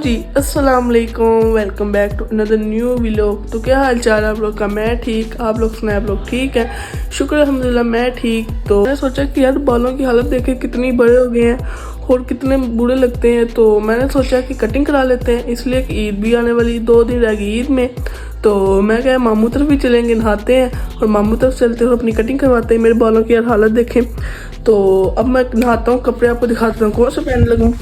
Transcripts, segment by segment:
जी अस्सलाम वालेकुम, welcome back to another new vlog. तो क्या हाल चाल आप लोग का? मैं ठीक, आप लोग सुनाए आप लोग ठीक है? शुक्र अल्हम्दुलिल्लाह मैं ठीक। तो मैंने सोचा कि यार बालों की हालत देखे कितनी बड़े हो गए हैं और कितने बुरे लगते हैं, तो मैंने सोचा कि कटिंग करा लेते हैं, इसलिए कि ईद भी आने वाली 2 दिन रह गई ईद में। तो मैं क्या मामू तरफ भी चलेंगे, नहाते हैं और मामू तरफ चलते हैं और अपनी कटिंग करवाते हैं। मेरे बालों की यार हालत देखें। तो अब मैं नहाता हूँ, कपड़े आपको दिखाता हूँ कौन सा पहन लगूँ।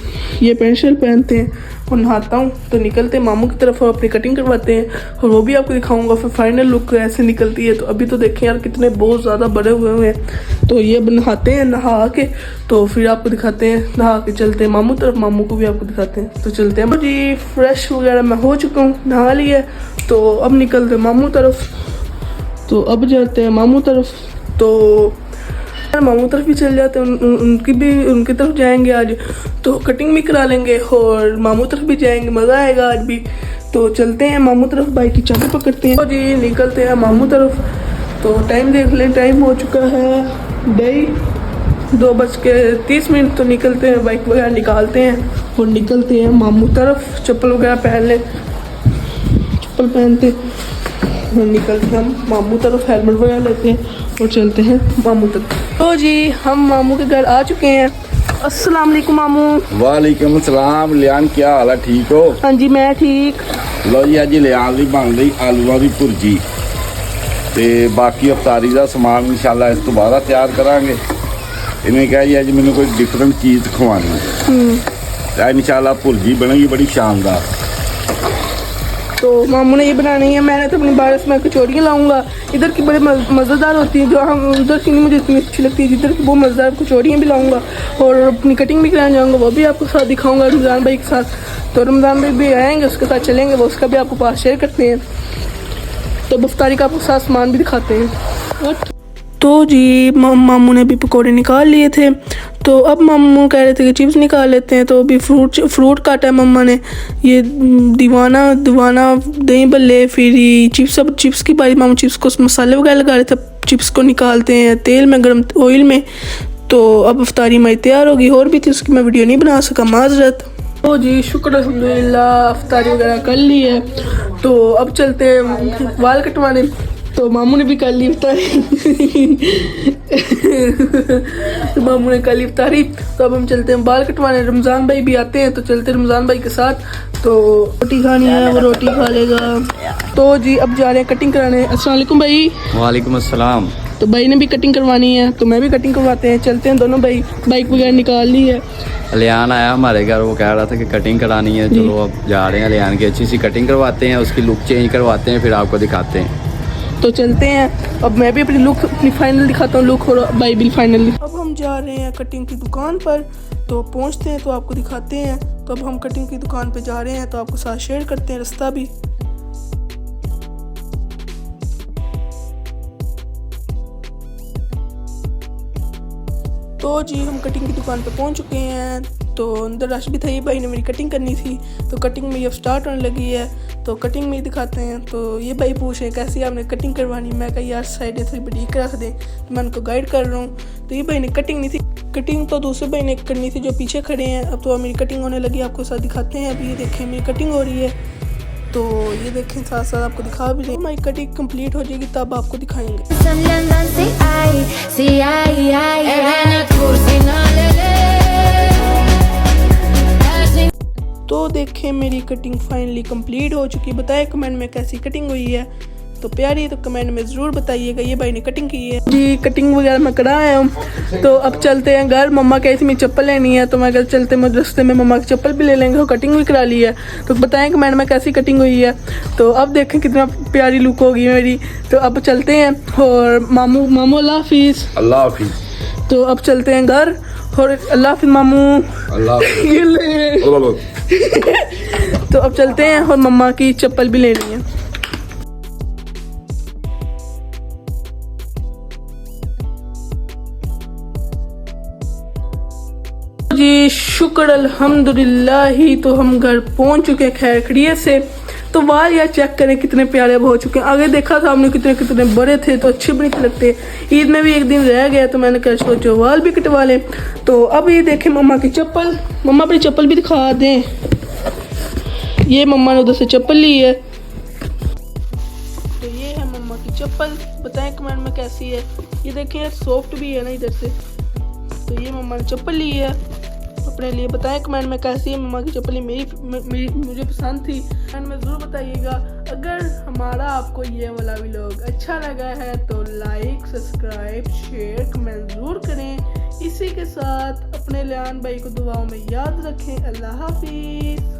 ये पैंट शर्ट पहनते हैं और नहाता हूँ, तो निकलते हैं मामू की तरफ और अपनी कटिंग करवाते हैं और वो भी आपको दिखाऊंगा। फिर फाइनल लुक ऐसे निकलती है। तो अभी तो देखें यार कितने बहुत ज़्यादा बड़े हुए हैं। तो ये नहाते हैं, नहा के तो फिर आपको दिखाते हैं, नहा के चलते हैं मामू तरफ, मामू को भी आपको दिखाते हैं। तो चलते हैं जी। फ्रेश वगैरह मैं हो चुका हूँ, नहा लिया, तो अब निकलते हैं मामू तरफ। तो अब जाते हैं मामू तरफ, तो मामू तरफ भी चल जाते हैं, उनकी तरफ जाएंगे आज, तो कटिंग भी करा लेंगे और मामू तरफ भी जाएंगे, मज़ा आएगा आज भी। तो चलते हैं मामू तरफ, बाइक की चाबी पकड़ते हैं और जी निकलते हैं मामू तरफ। तो टाइम देख लें, टाइम हो चुका है 2:30। तो निकलते हैं, बाइक वगैरह निकालते हैं और निकलते हैं मामू तरफ। चप्पल वगैरह पहन लें, चप्पल पहनते और निकलते हैं हम मामू तरफ, हेलमेट वगैरह लेते हैं और चलते हैं मामू तरफ। तो जी हम मामू के घर आ चुके हैं। अस्सलाम वालेकुम मामू। वालेकुम सलाम। लियान क्या हाल है, ठीक हो? हाँ जी मैं ठीक। लो जी अज लियान ली बन रही आलूआं की भुर्जी ते बाकी अफतारी का समान इंशाल्लाह इस तो बाद तैयार करांगे। इन्हें कहा जी अज मैंने कोई डिफरेंट चीज़ खवानी है, इंशाल्लाह भुर्जी बनेगी बड़ी शानदार। तो मामू ने ये बनानी है, मैंने तो अपनी बारिश में कचौरियाँ लाऊंगा। इधर की बड़े मज़ेदार होती हैं, जो हम उधर की नहीं मुझे इतनी अच्छी लगती है, जिधर की वो मज़ेदार कचौरियाँ भी लाऊंगा और अपनी कटिंग भी कराने जाऊँगा, वो भी आपको साथ दिखाऊंगा रमज़ान भाई के साथ। तो रमज़ान भाई भी आएंगे, उसके साथ चलेंगे, वो उसका भी आपको पास शेयर करते हैं। तो इफ्तारी का आपको साथ सामान भी दिखाते हैं। तो जी मामू ने भी पकौड़े निकाल लिए थे, तो अब मामू कह रहे थे कि चिप्स निकाल लेते हैं। तो अभी फ्रूट काटा है मम्मा ने, ये दीवाना दही बल्ले, फिर चिप्स की बारी। मामू चिप्स को मसाले वगैरह लगा रहे थे, चिप्स को निकालते हैं तेल में, गर्म ऑयल में। तो अब इफ्तारी हमारी तैयार होगी, और भी थी उसकी मैं वीडियो नहीं बना सका, माजरत। तो जी शुक्र अल्हम्दुलिल्लाह इफ्तारी वगैरह कर ली है। तो अब चलते हैं बाल कटवाने। तो मामू ने भी कर ली इफ्तारी तो मामू ने कर ली इफ्तारी, तो अब हम चलते हैं बाल कटवाने। रमज़ान भाई भी आते हैं, तो चलते हैं रमज़ान भाई के साथ। तो रोटी खानी है, वो रोटी खा लेगा। तो जी अब जा रहे हैं कटिंग कराने। अस्सलाम वालेकुम भाई। वालेकुम अस्सलाम। तो भाई ने भी कटिंग करवानी है, तो मैं भी कटिंग करवाते हैं। चलते हैं दोनों भाई, बाइक वगैरह निकाल ली है। लियान आया हमारे घर, वो कह रहा था कि कटिंग करानी है, चलो अब जा रहे हैं लियान की अच्छी सी कटिंग करवाते हैं, उसकी लुक चेंज करवाते हैं, फिर आपको दिखाते हैं। तो चलते हैं, अब मैं भी अपनी लुक अपनी फाइनल दिखाता हूँ, लुक और भाई भी फाइनल। अब हम जा रहे हैं कटिंग की दुकान पर, तो पहुँचते हैं तो आपको दिखाते हैं। तो अब हम कटिंग की दुकान पर जा रहे हैं, तो आपको साथ शेयर करते हैं रास्ता भी। तो जी हम कटिंग की दुकान पर पहुंच चुके हैं। तो अंदर रश भी था, ये भाई ने मेरी कटिंग करनी थी, तो कटिंग मेरी अब स्टार्ट होने लगी है। तो कटिंग में दिखाते हैं। तो ये भाई पूछ रहे कैसी आपने कटिंग करवानी। मैं कहा यार साइड थोड़ी बरीक रख दें, तो मैं उनको गाइड कर रहा हूँ। तो ये भाई ने कटिंग नहीं थी, कटिंग तो दूसरे भाई ने करनी थी जो पीछे खड़े हैं। अब तो मेरी कटिंग होने लगी, आपको साथ दिखाते हैं। अभी ये देखें मेरी कटिंग हो रही है, तो ये देखें साथ साथ आपको दिखा भी रहे। हमारी कटिंग कंप्लीट हो जाएगी तब आपको दिखाएंगे। तो देखें मेरी कटिंग फाइनली कंप्लीट हो चुकी। बताएं कमेंट में कैसी कटिंग हुई है, तो प्यारी है तो कमेंट में ज़रूर बताइएगा। ये भाई ने कटिंग की है जी, कटिंग वगैरह मैं करा आया हूँ। तो अब चलते हैं घर। मम्मा कही थी मेरी चप्पल लेनी है, तो मैं घर चलते हैं, रास्ते में मम्मा की चप्पल भी ले लेंगे और कटिंग भी करा ली है। तो बताएं कमेंट में कैसी कटिंग हुई है। तो अब देखें कितना प्यारी लुक होगी मेरी। तो अब चलते हैं और मामू अल्लाह हाफिज़। अल्लाह हाफिज़। तो अब चलते हैं घर और अल्लाह हाफिज़ मामू। अल्लाह तो अब चलते हैं और मम्मा की चप्पल भी लेनी है। जी शुक्र अल्हम्दुलिल्लाह ही, तो हम घर पहुंच चुके हैं खैर खैरियत से। तो वाल यार चेक करें कितने प्यारे अब हो चुके हैं। आगे देखा था हमने कितने बड़े थे, तो अच्छे भी नहीं लगते। ईद में भी एक दिन रह गया, तो मैंने कहा सोचो वाल भी कटवा लें। तो अब ये देखें मम्मा की चप्पल, मम्मा अपनी चप्पल भी दिखा दें। ये मम्मा ने उधर से चप्पल ली है। तो ये है मम्मा की चप्पल, बताएं कमेंट में कैसी है। ये देखें यार सॉफ्ट भी है ना इधर से। तो ये मम्मा ने चप्पल ली है अपने लिए, बताएं कमेंट में कैसी है मम्मा की चप्पल। मेरी मुझे पसंद थी, कमेंट में ज़रूर बताइएगा। अगर हमारा आपको ये वाला व्लॉग अच्छा लगा है तो लाइक, सब्सक्राइब, शेयर, कमेंट ज़रूर करें। इसी के साथ अपने लियान भाई को दुआओं में याद रखें। अल्लाह हाफिज़।